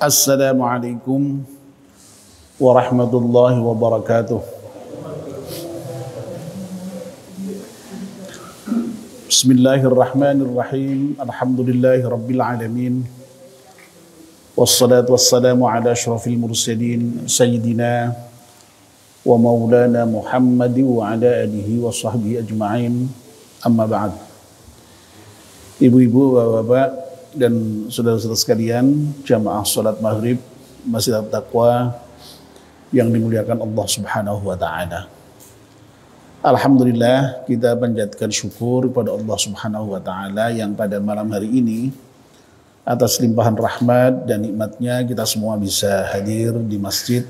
Assalamualaikum warahmatullahi wabarakatuh. Bismillahirrahmanirrahim. Alhamdulillahi rabbil alamin. Wassalatu wassalamu ala asyrafil mursalin sayyidina wa maulana Muhammad wa ala alihi wa sahbihi ajma'in. Amma ba'd. Ibu-ibu, bapak-bapak dan saudara-saudara sekalian, jamaah salat maghrib Masjid At-Taqwa yang dimuliakan Allah Subhanahu wa taala. Alhamdulillah, kita panjatkan syukur kepada Allah Subhanahu wa taala yang pada malam hari ini atas limpahan rahmat dan nikmatnya kita semua bisa hadir di masjid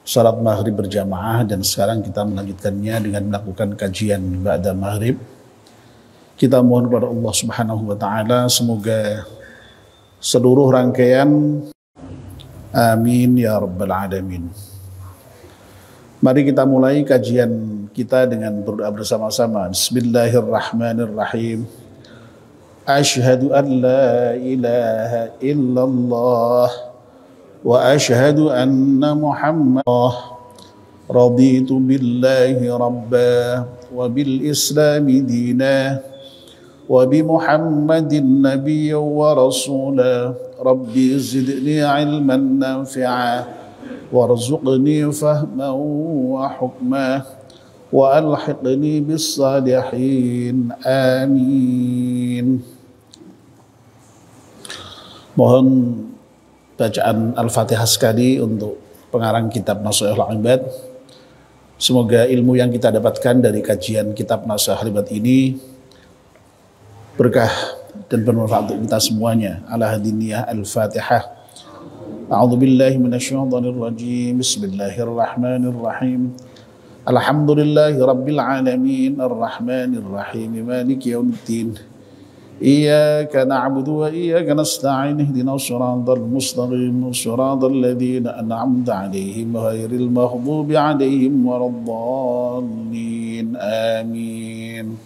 salat maghrib berjamaah, dan sekarang kita melanjutkannya dengan melakukan kajian ba'da maghrib. Kita mohon kepada Allah Subhanahu wa taala semoga seluruh rangkaian, amin ya rabbal alamin. Mari kita mulai kajian kita dengan berdoa bersama-sama. Bismillahirrahmanirrahim. Asyhadu an la ilaha illallah wa asyhadu anna Muhammadan raditu billahi rabba wa bil islami dina wa bi Muhammadin nabiyyan wa rasula rabbi zidni ilman nafi'a warzuqni fahman wa hukma wa alhiqni bis salihin, amin. Mohon bacaan Al-Fatihah sekali untuk pengarang kitab Nashihul Ibad. Semoga ilmu yang kita dapatkan dari kajian kitab Nashihul Ibad ini berkah dan bermanfaat untuk kita semuanya. Ala hadiniyah Al-Fatihah. A'udzu billahi minasyaitonir rajim. Bismillahirrahmanirrahim. Alhamdulillahi rabbil alamin arrahmanir rahim maliki yaumiddin. Iyyaka na'budu wa iyyaka nasta'in ihdinas siratal mustaqim siratal ladzina an'amta 'alaihim ghairil maghdubi 'alaihim waladdallin, amin.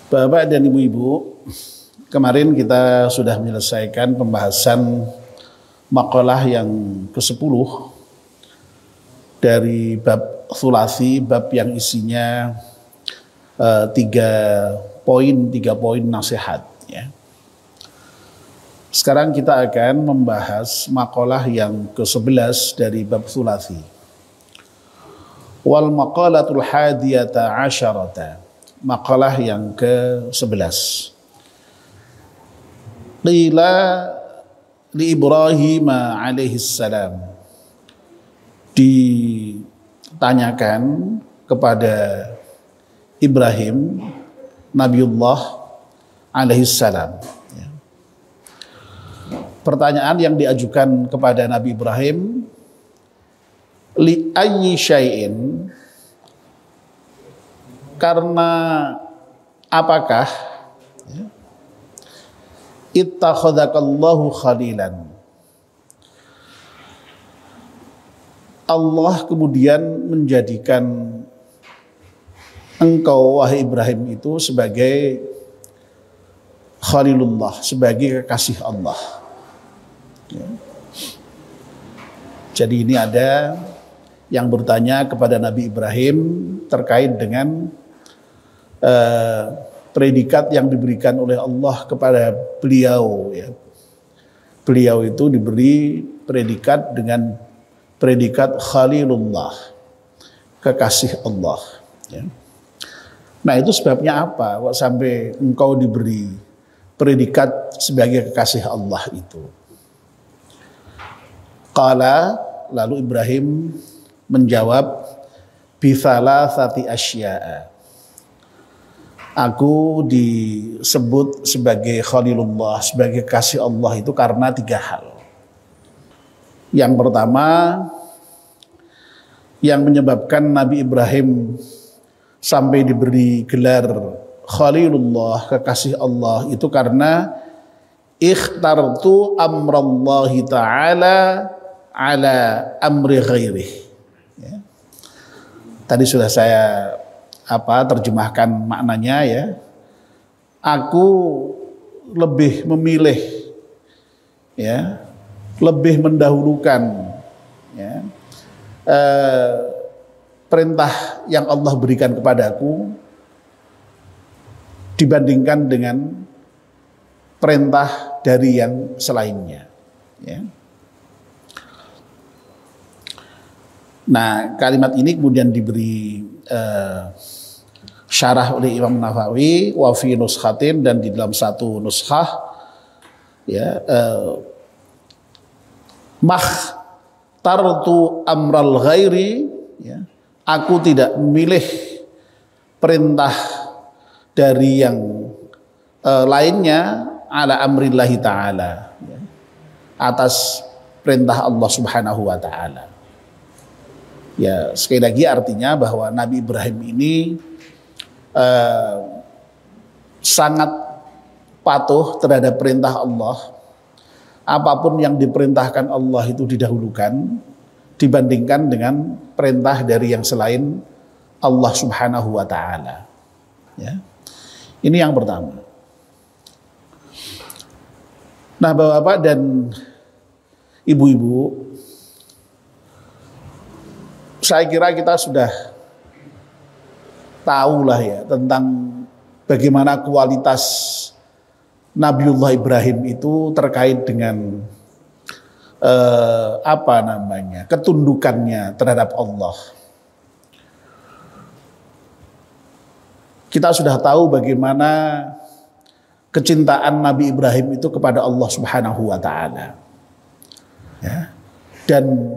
Bapak dan ibu-ibu, kemarin kita sudah menyelesaikan pembahasan makalah yang ke-10 dari bab Thulathi, bab yang isinya 3 poin nasihat, ya. Sekarang kita akan membahas makalah yang ke-11 dari bab Thulathi. Wal maqalatul hadiyata asyarata, makalah yang ke-11. Qila li Ibrahim alaihi salam, ditanyakan kepada Ibrahim Nabiullah alaihi salam. Pertanyaan yang diajukan kepada Nabi Ibrahim, li ayyi syai'in, karena apakah ittakhadhakallahu khalilan, Allah kemudian menjadikan engkau wahai Ibrahim itu sebagai Khalilullah, sebagai kekasih Allah, ya. Jadi ini ada yang bertanya kepada Nabi Ibrahim terkait dengan predikat yang diberikan oleh Allah kepada beliau, ya. Beliau itu diberi predikat dengan predikat Khalilullah, kekasih Allah, ya. Nah, itu sebabnya apa kok sampai engkau diberi predikat sebagai kekasih Allah itu? Qala, lalu Ibrahim menjawab, bithalathati asya'a, aku disebut sebagai Khalilullah, sebagai kasih Allah itu karena 3 hal. Yang pertama, yang menyebabkan Nabi Ibrahim sampai diberi gelar Khalilullah, kekasih Allah, itu karena ikhtartu amrallahi ta'ala ala amri ghairih. Ya. Tadi sudah saya terjemahkan maknanya ya. Aku lebih memilih ya, lebih mendahulukan ya, perintah yang Allah berikan kepadaku dibandingkan dengan perintah dari yang selainnya ya. Nah, kalimat ini kemudian diberi syarah oleh Imam Nawawi wa fi nuskhatin, dan di dalam satu nuskhah ya, tartu amral ghairi ya, aku tidak memilih perintah dari yang lainnya ala amrillahi ta'ala ya, atas perintah Allah subhanahu wa ta'ala. Ya, sekali lagi artinya bahwa Nabi Ibrahim ini sangat patuh terhadap perintah Allah. Apapun yang diperintahkan Allah itu didahulukan dibandingkan dengan perintah dari yang selain Allah subhanahu wa ta'ala ya. Ini yang pertama. Nah, bapak-bapak dan ibu-ibu, saya kira kita sudah tahu lah ya tentang bagaimana kualitas Nabiullah Ibrahim itu terkait dengan ketundukannya terhadap Allah. Kita sudah tahu bagaimana kecintaan Nabi Ibrahim itu kepada Allah Subhanahu wa taala. Ya. Dan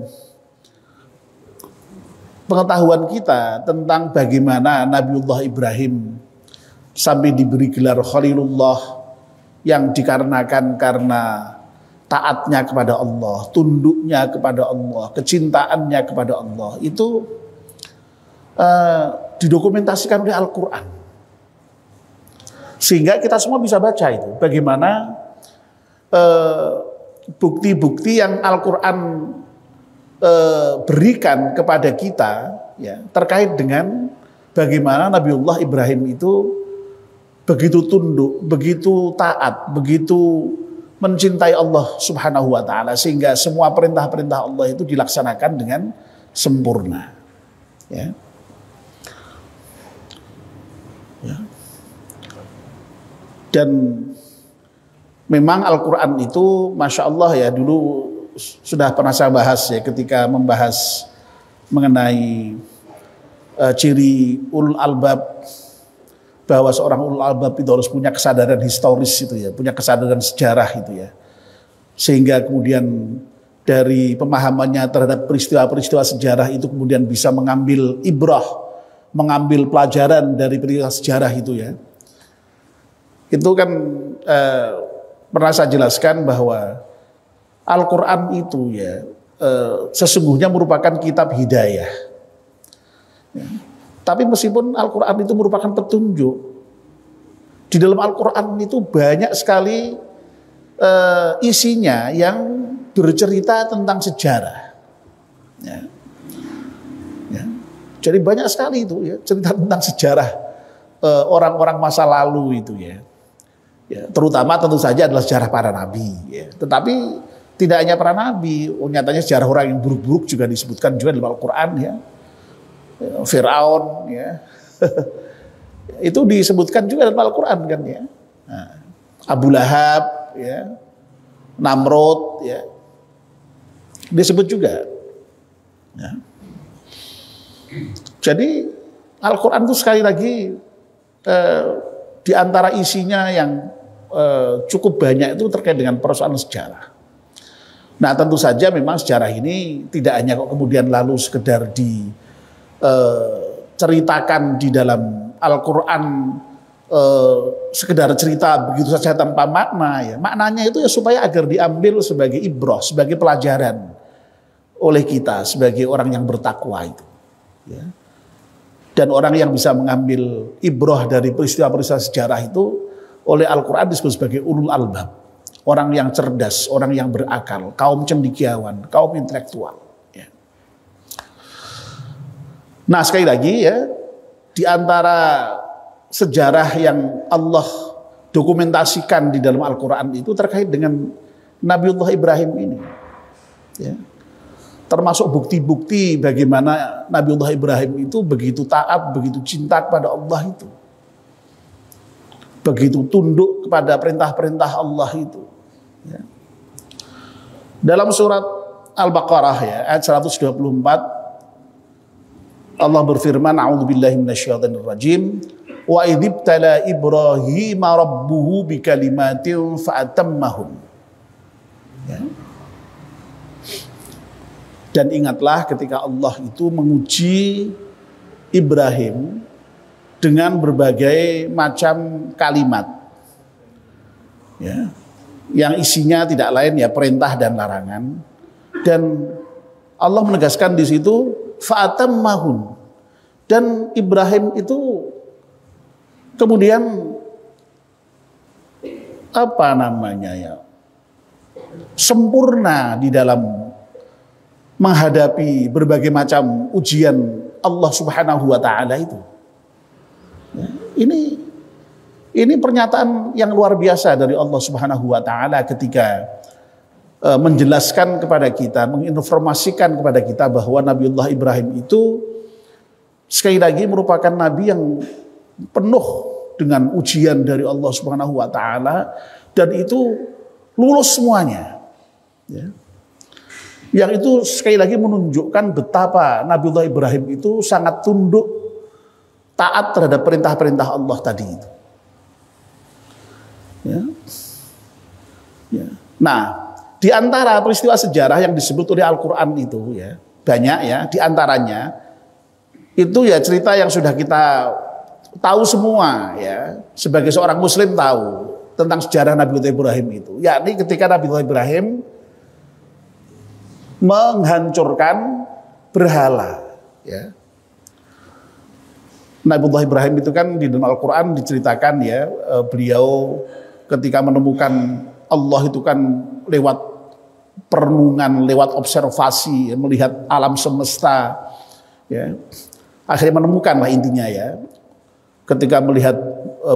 pengetahuan kita tentang bagaimana Nabiullah Ibrahim sampai diberi gelar Khalilullah yang dikarenakan karena taatnya kepada Allah, tunduknya kepada Allah, kecintaannya kepada Allah, itu didokumentasikan oleh Al-Quran. Sehingga kita semua bisa baca itu, bagaimana bukti-bukti yang Al-Quran berikan kepada kita ya, terkait dengan bagaimana Nabiullah Ibrahim itu begitu tunduk, begitu taat, begitu mencintai Allah Subhanahu wa taala, sehingga semua perintah-perintah Allah itu dilaksanakan dengan sempurna ya. Ya. Dan memang Al-Quran itu Masya Allah ya, dulu sudah pernah saya bahas ya ketika membahas mengenai ciri ulul albab, bahwa seorang ulul albab itu harus punya kesadaran historis itu ya, punya kesadaran sejarah itu ya, sehingga kemudian dari pemahamannya terhadap peristiwa-peristiwa sejarah itu kemudian bisa mengambil ibrah, mengambil pelajaran dari peristiwa sejarah itu ya. Itu kan pernah saya jelaskan bahwa Al-Quran itu ya sesungguhnya merupakan kitab hidayah ya. Tapi meskipun Al-Quran itu merupakan petunjuk, di dalam Al-Quran itu banyak sekali isinya yang bercerita tentang sejarah ya. Ya. Jadi banyak sekali itu ya cerita tentang sejarah orang-orang masa lalu itu ya. Ya, terutama tentu saja adalah sejarah para nabi ya. Tetapi tidak hanya para nabi, nyatanya sejarah orang yang buruk-buruk juga disebutkan juga dalam Al-Quran ya. Firaun ya. Itu disebutkan juga dalam Al-Quran kan ya. Nah, Abu Lahab ya, Namrud ya, disebut juga ya. Jadi Al-Quran itu sekali lagi di antara isinya yang cukup banyak itu terkait dengan persoalan sejarah. Nah, tentu saja memang sejarah ini tidak hanya kok kemudian lalu sekedar diceritakan di dalam Al-Quran, sekedar cerita begitu saja tanpa makna ya. Maknanya itu ya supaya agar diambil sebagai ibrah, sebagai pelajaran oleh kita sebagai orang yang bertakwa itu ya. Dan orang yang bisa mengambil ibrah dari peristiwa-peristiwa sejarah itu oleh Al-Quran disebut sebagai ulul albab, orang yang cerdas, orang yang berakal, kaum cendekiawan, kaum intelektual ya. Nah, sekali lagi ya, di antara sejarah yang Allah dokumentasikan di dalam Al-Quran itu terkait dengan Nabiullah Ibrahim ini. Ya. Termasuk bukti-bukti bagaimana Nabiullah Ibrahim itu begitu taat, begitu cinta kepada Allah itu. Begitu tunduk kepada perintah-perintah Allah itu. Ya. Dalam surat Al-Baqarah ya, ayat 124, Allah berfirman, a'udzubillahi minasyaitonir rajim, wa idzibtala Ibrahim rabbuhu bikalimatin fa'atammahun. Ya. Dan ingatlah ketika Allah itu menguji Ibrahim dengan berbagai macam kalimat, ya, yang isinya tidak lain ya perintah dan larangan. Dan Allah menegaskan di situ fa'atammahun. Dan Ibrahim itu kemudian sempurna di dalam menghadapi berbagai macam ujian Allah Subhanahu wa taala itu. Ya, ini pernyataan yang luar biasa dari Allah Subhanahu wa taala ketika menjelaskan kepada kita, menginformasikan kepada kita bahwa Nabiullah Ibrahim itu sekali lagi merupakan nabi yang penuh dengan ujian dari Allah Subhanahu wa taala dan itu lulus semuanya. Ya. Yang itu sekali lagi menunjukkan betapa Nabiullah Ibrahim itu sangat tunduk, taat terhadap perintah-perintah Allah tadi itu. Ya. Ya. Nah, di antara peristiwa sejarah yang disebut oleh Al-Quran itu ya banyak ya, di antaranya itu ya cerita yang sudah kita tahu semua ya, sebagai seorang Muslim tahu tentang sejarah Nabiullah Ibrahim itu, yakni ketika Nabiullah Ibrahim menghancurkan berhala. Ya. Nabiullah Ibrahim itu kan di dalam Al-Quran diceritakan ya, beliau ketika menemukan Allah itu kan lewat perenungan, lewat observasi, ya, melihat alam semesta, ya. Akhirnya menemukan lah intinya ya. Ketika melihat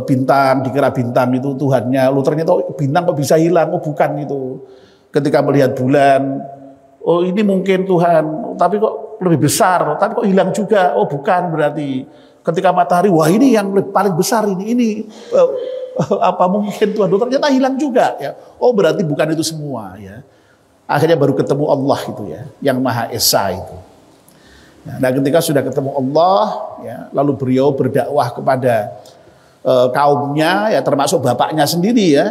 bintang, dikira bintang itu Tuhannya, lu ternyata bintang kok bisa hilang, oh bukan itu. Ketika melihat bulan, oh ini mungkin Tuhan, tapi kok lebih besar, tapi kok hilang juga, oh bukan berarti. Ketika matahari, wah ini yang paling besar ini apa mungkin Tuhan, ternyata hilang juga ya. Oh berarti bukan itu semua ya. Akhirnya baru ketemu Allah itu ya, yang Maha Esa itu. Nah ketika sudah ketemu Allah ya, lalu beliau berdakwah kepada kaumnya ya, termasuk bapaknya sendiri ya,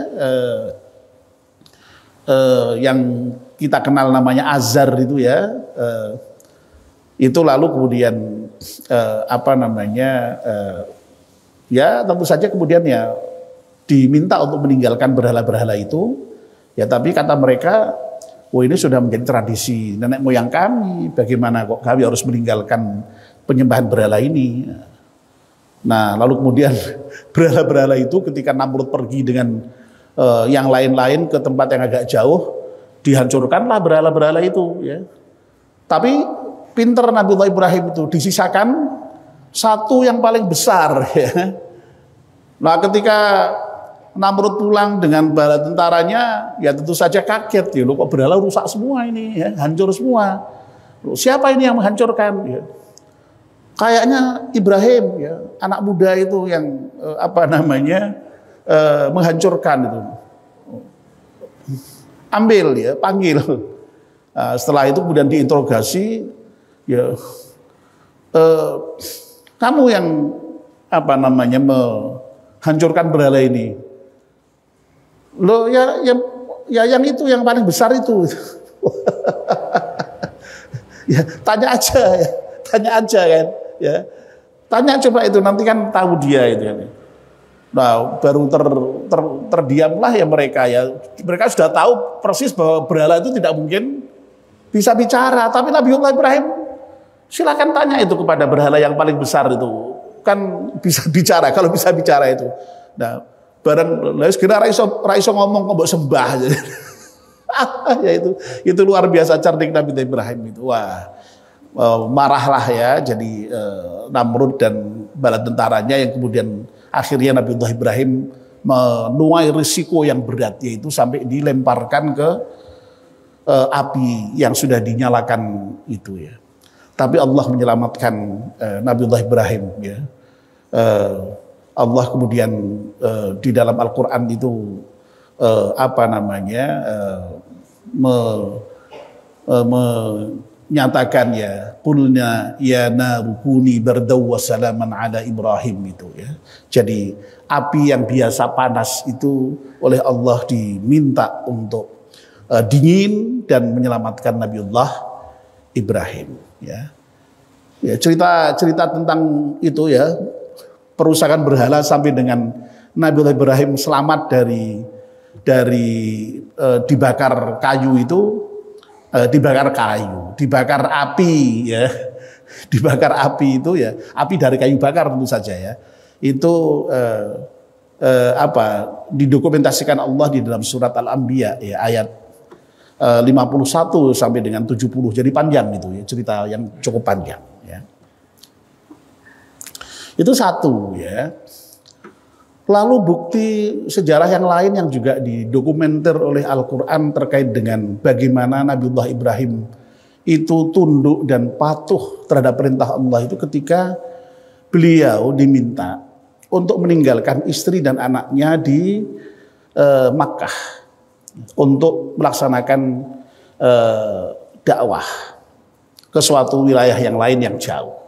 yang kita kenal namanya Azar itu ya, itu lalu kemudian ya tentu saja kemudian ya diminta untuk meninggalkan berhala-berhala itu ya, tapi kata mereka, oh ini sudah menjadi tradisi nenek moyang kami, bagaimana kok kami harus meninggalkan penyembahan berhala ini. Nah lalu kemudian berhala-berhala itu ketika Namrud pergi dengan yang lain-lain ke tempat yang agak jauh, dihancurkanlah berhala-berhala itu ya. Tapi pinter Nabiullah Ibrahim itu, disisakan satu yang paling besar ya. Nah ketika Namrud pulang dengan bala tentaranya, ya tentu saja kaget ya, loh kok berhala rusak semua ini ya, hancur semua. Loh, siapa ini yang menghancurkan ya? Kayaknya Ibrahim ya, anak muda itu yang menghancurkan itu. Ambil ya, panggil. Nah, setelah itu kemudian diinterogasi ya, kamu yang menghancurkan berhala ini. Loh ya yang itu yang paling besar itu. Ya, tanya aja kan ya. Tanya coba itu, nanti kan tahu dia itu kan. Nah, baru terdiamlah ya mereka ya. Mereka sudah tahu persis bahwa berhala itu tidak mungkin bisa bicara, tapi Nabiullah Ibrahim silakan tanya itu kepada berhala yang paling besar itu. Kan bisa bicara, kalau bisa bicara itu. Nah, barang segera raiso ngomong kok mbok sembah. Ya itu luar biasa cerdik Nabi Ibrahim itu. Wah. marahlah ya, jadi Namrud dan bala tentaranya yang kemudian akhirnya Nabiullah Ibrahim menuai risiko yang berat, yaitu sampai dilemparkan ke api yang sudah dinyalakan itu ya. Tapi Allah menyelamatkan Nabiullah Ibrahim ya. Allah kemudian di dalam Al-Quran itu menyatakan ya, qulna ya narukuni bardaw wa salaman ala Ibrahim itu ya. Jadi api yang biasa panas itu oleh Allah diminta untuk dingin dan menyelamatkan Nabiullah Ibrahim ya. Ya, cerita tentang itu ya, perusakan berhala sampai dengan Nabiullah Ibrahim selamat dari dibakar kayu itu, dibakar api ya, dibakar api itu ya, api dari kayu bakar tentu saja ya. Itu didokumentasikan Allah di dalam surat Al-Anbiya ya, ayat 51 sampai dengan 70. Jadi panjang itu ya, cerita yang cukup panjang ya. Itu satu ya. Lalu bukti sejarah yang lain yang juga didokumenter oleh Al-Quran terkait dengan bagaimana Nabiullah Ibrahim itu tunduk dan patuh terhadap perintah Allah itu ketika beliau diminta untuk meninggalkan istri dan anaknya di Makkah untuk melaksanakan dakwah ke suatu wilayah yang lain yang jauh.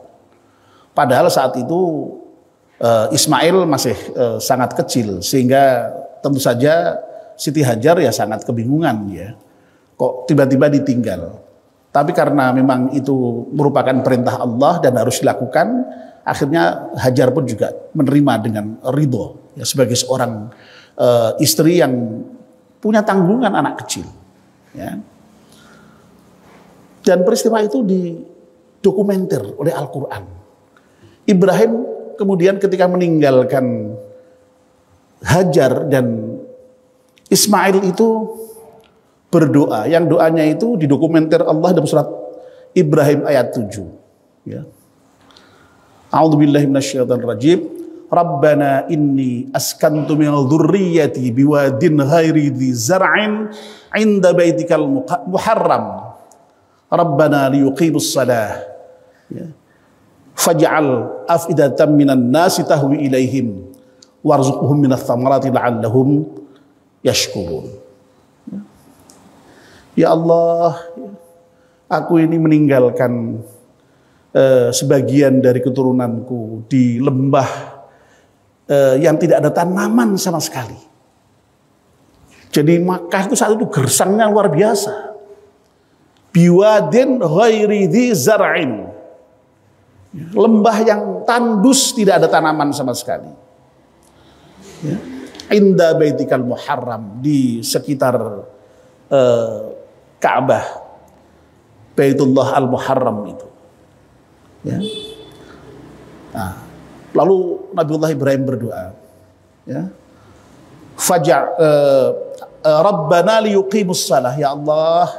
Padahal saat itu Ismail masih sangat kecil, sehingga tentu saja Siti Hajar ya sangat kebingungan ya, kok tiba-tiba ditinggal. Tapi karena memang itu merupakan perintah Allah dan harus dilakukan, akhirnya Hajar pun juga menerima dengan ridho ya, sebagai seorang istri yang punya tanggungan anak kecil ya. Dan peristiwa itu didokumenter oleh Al-Quran. Ibrahim kemudian ketika meninggalkan Hajar dan Ismail itu berdoa, yang doanya itu didokumenter Allah dalam surat Ibrahim ayat 7 ya. A'udzubillahi minasyaitonir rajim. Rabbana inni askantu min dzurriyyati biwadin ghairi dzi zar'in 'inda baitikal muharram. Rabbana liyuqimus shalah. Ya. Faj'al afidatan minan nasi tahwi ilaihim warzuqhum minats thamarati la'allahum yashkurun. Ya Allah, aku ini meninggalkan sebagian dari keturunanku di lembah yang tidak ada tanaman sama sekali. Jadi Makkah itu saat itu gersangnya luar biasa. Biwadin ghairi dzi zar'in. Lembah yang tandus, tidak ada tanaman sama sekali. Ya. Inda baitikal muharram, di sekitar Ka'bah, Baitullah al-Muharram itu. Ya. Nah, lalu Nabiullah Ibrahim berdoa, ya, Rabbana liyuqimus shalah, ya Allah,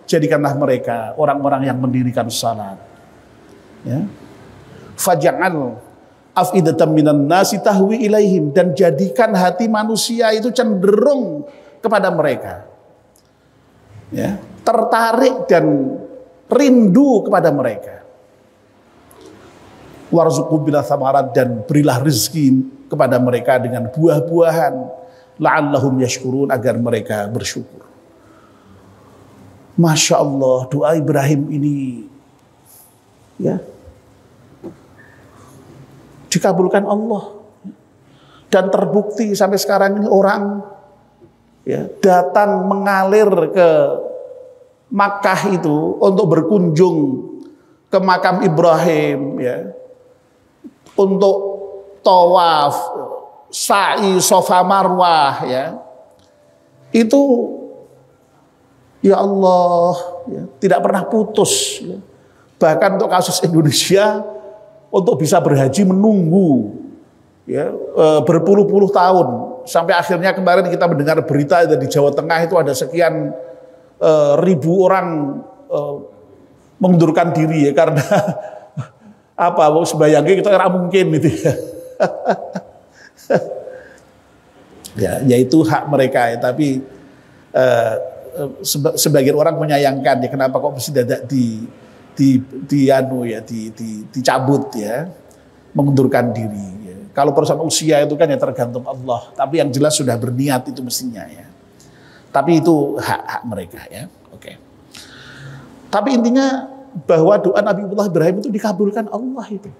jadikanlah mereka orang-orang yang mendirikan salat. Ya. Faj'al afidatan minan nasi tahwi ilaihim, dan jadikan hati manusia itu cenderung kepada mereka. Ya, tertarik dan rindu kepada mereka. Warzuqhum minats tsamarat, dan berilah rezeki kepada mereka dengan buah-buahan, la'allahum yashkurun, agar mereka bersyukur. Masya Allah, doa Ibrahim ini ya dikabulkan Allah, dan terbukti sampai sekarang ini orang ya datang mengalir ke Makkah itu untuk berkunjung ke makam Ibrahim ya, untuk tawaf, sa'i, Safa Marwah ya. Itu ya Allah ya, tidak pernah putus ya. Bahkan untuk kasus Indonesia, untuk bisa berhaji menunggu ya, berpuluh-puluh tahun, sampai akhirnya kemarin kita mendengar berita di Jawa Tengah itu ada sekian ribu orang mengundurkan diri ya karena apa sebayangnya kita kira mungkin gitu ya. Ya, yaitu hak mereka ya, tapi sebagian orang menyayangkan ya kenapa kok mesti dadak dicabut ya, mengundurkan diri ya. Kalau perusahaan usia itu kan ya tergantung Allah, tapi yang jelas sudah berniat itu mestinya ya. Tapi itu hak mereka ya. Oke. Tapi intinya bahwa doa Nabiullah Ibrahim itu dikabulkan Allah itu.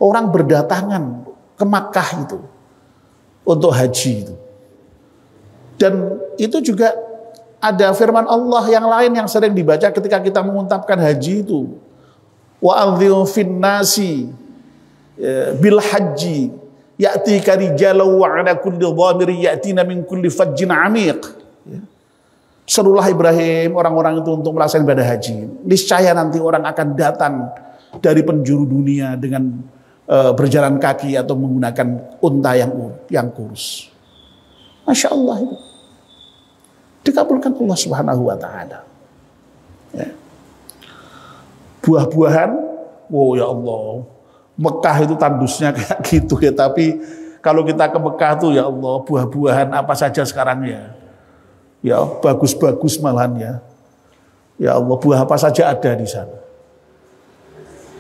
Orang berdatangan ke Makkah itu untuk haji itu. Dan itu juga ada firman Allah yang lain yang sering dibaca ketika kita mengucapkan haji itu. Wa anzir fin nasi bil haji ya'tika rijalan wa 'ala kulli dhamir ya'tina min kulli fajjin 'amiq. Serulah Ibrahim orang-orang itu untuk melaksanakan ibadah haji. Niscaya nanti orang akan datang dari penjuru dunia dengan berjalan kaki atau menggunakan unta yang kurus. Masya Allah itu. Dikabulkan Allah Subhanahu wa Ta'ala. Ya. Buah-buahan, oh ya Allah, Mekah itu tandusnya kayak gitu ya. Tapi kalau kita ke Mekah tuh ya Allah, buah-buahan apa saja sekarang ya. Ya bagus-bagus malahan ya. Ya Allah, buah apa saja ada di sana.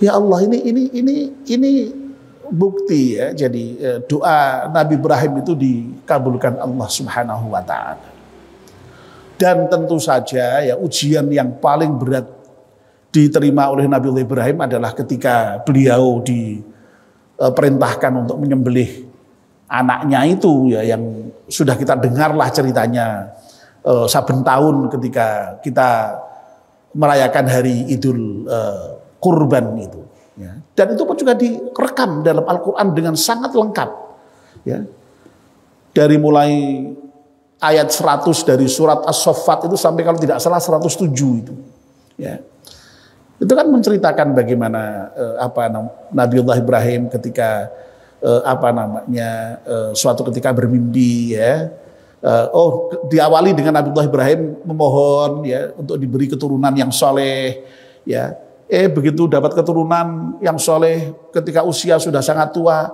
Ya Allah, ini bukti ya. Jadi doa Nabi Ibrahim itu dikabulkan Allah Subhanahu wa Ta'ala. Dan tentu saja ya ujian yang paling berat diterima oleh Nabi Ibrahim adalah ketika beliau diperintahkan untuk menyembelih anaknya itu ya, yang sudah kita dengarlah ceritanya saben tahun ketika kita merayakan hari Idul Kurban itu. Ya. Dan itu pun juga direkam dalam Al-Quran dengan sangat lengkap. Ya. Dari mulai ayat 100 dari surat As-Saffat itu sampai kalau tidak salah 107 itu. Ya. Itu kan menceritakan bagaimana Nabiullah Ibrahim ketika suatu ketika bermimpi ya. Diawali dengan Nabiullah Ibrahim memohon ya untuk diberi keturunan yang soleh ya. Begitu dapat keturunan yang soleh ketika usia sudah sangat tua,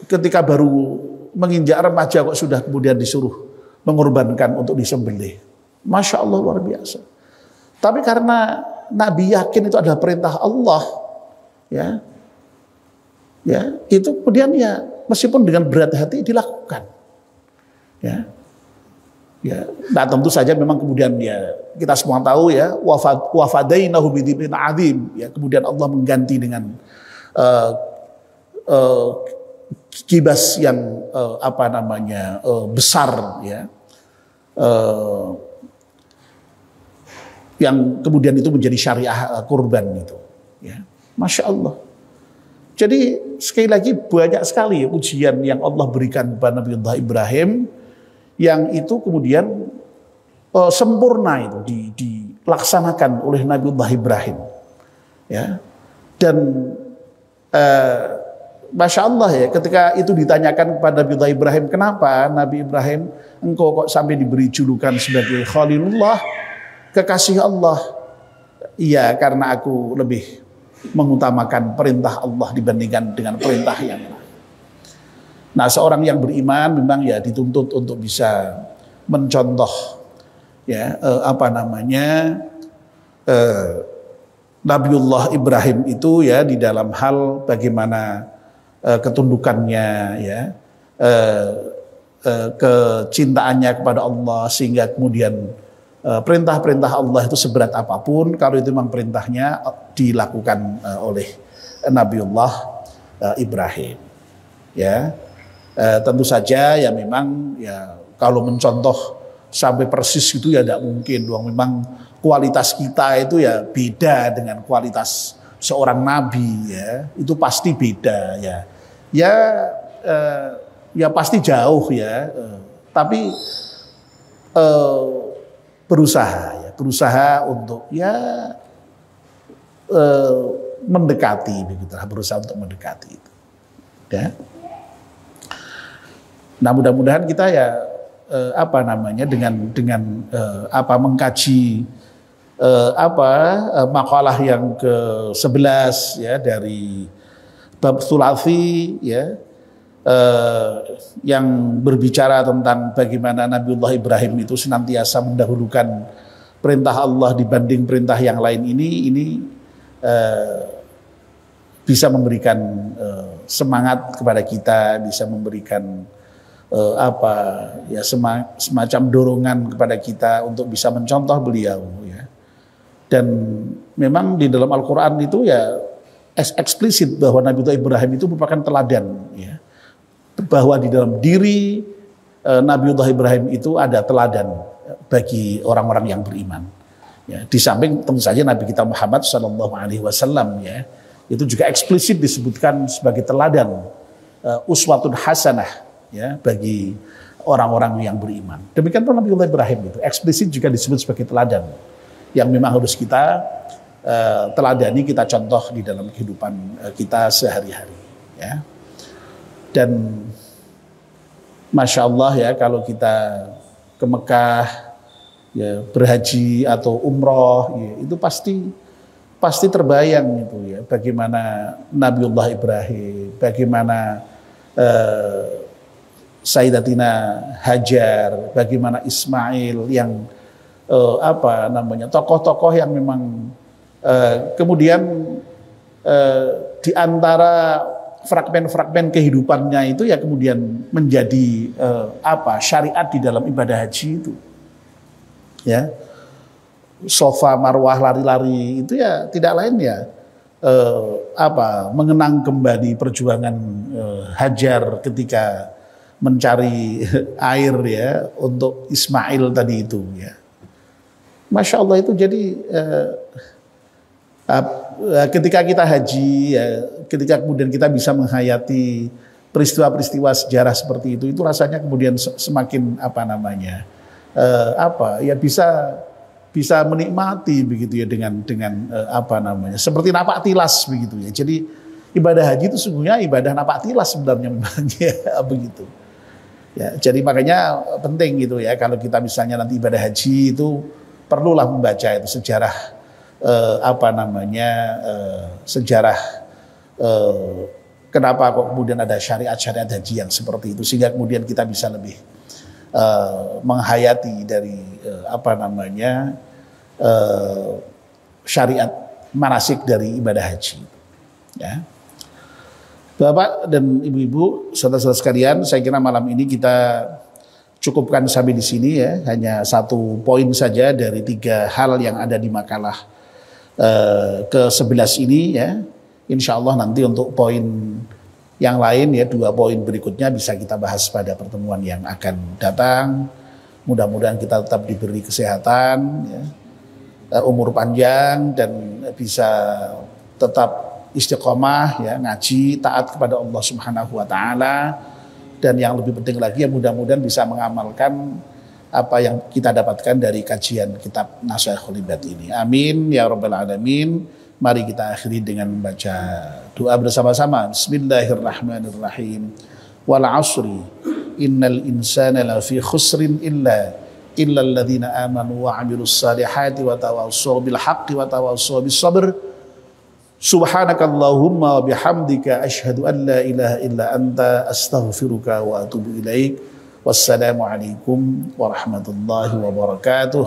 ketika baru menginjak remaja kok sudah kemudian disuruh mengorbankan untuk disembelih. Masya Allah, luar biasa. Tapi karena Nabi yakin itu adalah perintah Allah ya, itu kemudian ya meskipun dengan berat hati dilakukan ya. Ya, nah tentu saja memang kemudian ya kita semua tahu ya wafadainahu bidzibhin adzim ya, kemudian Allah mengganti dengan kibas yang besar ya, yang kemudian itu menjadi syariah kurban itu ya. Masya Allah. Jadi sekali lagi banyak sekali ujian yang Allah berikan kepada Nabiullah Ibrahim yang itu kemudian sempurna itu dilaksanakan oleh Nabiullah Ibrahim ya. Dan Masya Allah ya, ketika itu ditanyakan kepada Nabiullah Ibrahim, kenapa Nabi Ibrahim engkau kok sampai diberi julukan sebagai Khalilullah, kekasih Allah? Iya, karena aku lebih mengutamakan perintah Allah dibandingkan dengan perintah yang lain. Nah, seorang yang beriman memang ya dituntut untuk bisa mencontoh ya Nabiullah Ibrahim itu ya di dalam hal bagaimana ketundukannya ya, kecintaannya kepada Allah, sehingga kemudian perintah-perintah Allah itu seberat apapun kalau itu memang perintahnya dilakukan oleh Nabiullah Ibrahim ya. Tentu saja ya memang ya kalau mencontoh sampai persis itu ya tidak mungkin dong. Memang kualitas kita itu ya beda dengan kualitas seorang nabi ya. Itu pasti beda ya. Ya pasti jauh ya. Tapi berusaha untuk ya mendekati begitu, berusaha untuk mendekati itu. Ya. Nah, mudah-mudahan kita ya dengan mengkaji makalah yang ke-11 ya dari bab Thulathi ya, yang berbicara tentang bagaimana Nabiullah Ibrahim itu senantiasa mendahulukan perintah Allah dibanding perintah yang lain ini bisa memberikan semangat kepada kita, bisa memberikan semacam dorongan kepada kita untuk bisa mencontoh beliau ya. Dan memang di dalam Al-Quran itu ya eksplisit bahwa Nabiullah Ibrahim itu merupakan teladan ya, bahwa di dalam diri Nabiullah Ibrahim itu ada teladan bagi orang-orang yang beriman ya. Di samping tentu saja Nabi kita Muhammad SAW ya, itu juga eksplisit disebutkan sebagai teladan, uswatun hasanah ya bagi orang-orang yang beriman. Demikian pun Nabiullah Ibrahim itu eksplisit juga disebut sebagai teladan yang memang harus kita teladani, kita contoh di dalam kehidupan kita sehari-hari ya. Dan Masya Allah ya, kalau kita ke Mekah ya, berhaji atau umroh ya, itu pasti terbayang itu ya, bagaimana Nabiullah Ibrahim, bagaimana Sayyidatina Hajar, bagaimana Ismail yang tokoh-tokoh yang memang kemudian di antara fragmen-fragmen kehidupannya itu ya kemudian menjadi syariat di dalam ibadah haji itu ya. Sofa Marwah lari-lari itu ya tidak lain ya mengenang kembali perjuangan Hajar ketika mencari air ya untuk Ismail tadi itu ya. Masya Allah itu jadi ketika kita haji ya, ketika kemudian kita bisa menghayati peristiwa-peristiwa sejarah seperti itu rasanya kemudian semakin bisa menikmati begitu ya dengan seperti napak tilas begitu ya. Jadi ibadah haji itu sungguhnya ibadah napak tilas sebenarnya memang ya, begitu. Ya, jadi makanya penting gitu ya, kalau kita misalnya nanti ibadah haji itu perlulah membaca itu sejarah sejarah kenapa kok kemudian ada syariat-syariat haji yang seperti itu, sehingga kemudian kita bisa lebih menghayati dari syariat manasik dari ibadah haji ya. Bapak dan Ibu-ibu, saudara-saudara sekalian, saya kira malam ini kita cukupkan sampai di sini ya, hanya satu poin saja dari 3 hal yang ada di makalah ke-11 ini ya. Insya Allah nanti untuk poin yang lain ya, 2 poin berikutnya bisa kita bahas pada pertemuan yang akan datang. Mudah-mudahan kita tetap diberi kesehatan ya, umur panjang, dan bisa tetap istiqomah ya, ngaji, taat kepada Allah Subhanahu wa taala, dan yang lebih penting lagi ya mudah-mudahan bisa mengamalkan apa yang kita dapatkan dari kajian kitab Nashihul Ibad ini. Amin ya rabbal alamin. Mari kita akhiri dengan membaca doa bersama-sama. Bismillahirrahmanirrahim. Wal 'ashri innal insana lafi khusrin illa alladzina amanu wa 'amilus salihati wa tawassaw bil haqqi wa tawassaw bis sabr. Subhanakallahumma wa bihamdika asyhadu an la ilaha illa anta astaghfiruka wa atubu ilaik. Wassalamualaikum warahmatullahi wabarakatuh.